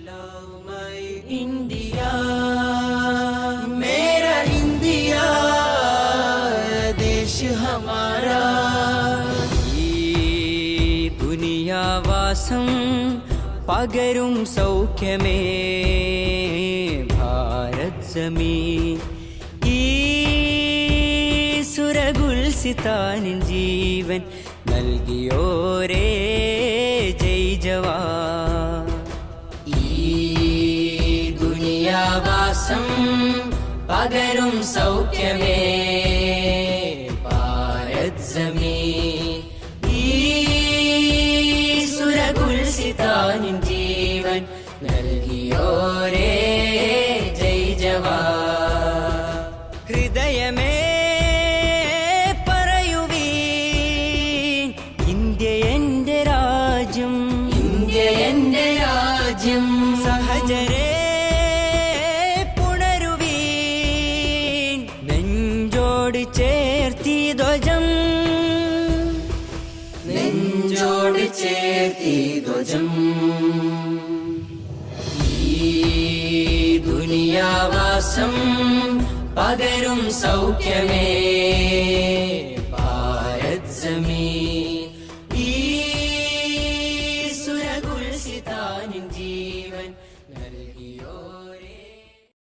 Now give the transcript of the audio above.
love my India, मेरा India देश हमारा. ഈ ദുനിയാവാസം പകരും സൗഖ്യമേ ഭാരത് ജമീൻ. ഈ സുരഗുൽസിതാനിൻ ജീവൻ നൽകിയോരേ ജയ് ജവാൻ. ഈ ദുനിയാവാസം പകരും സൗഖ്യമേ ഭാരത് ജമീൻ. ഈ സുരഗുൽസിതാനിൻ ജീവൻ നൽകിയോരേ ജയ് ജവാൻ. ഹൃദയമേ പറയുവീൻ, ഇന്ത്യ എന്റെ രാജ്യം, ഇന്ത്യ എന്റെ രാജ്യം. സഹചരേ പുണരുവീൻ, നെഞ്ചോട് ചേർത്തി ധ്വജം, നെഞ്ചോട് ചേർത്തി ധ്വജം. ഈ ദുനിയാവാസം പകരും സൗഖ്യമേ ഭാരത് ജമീൻ.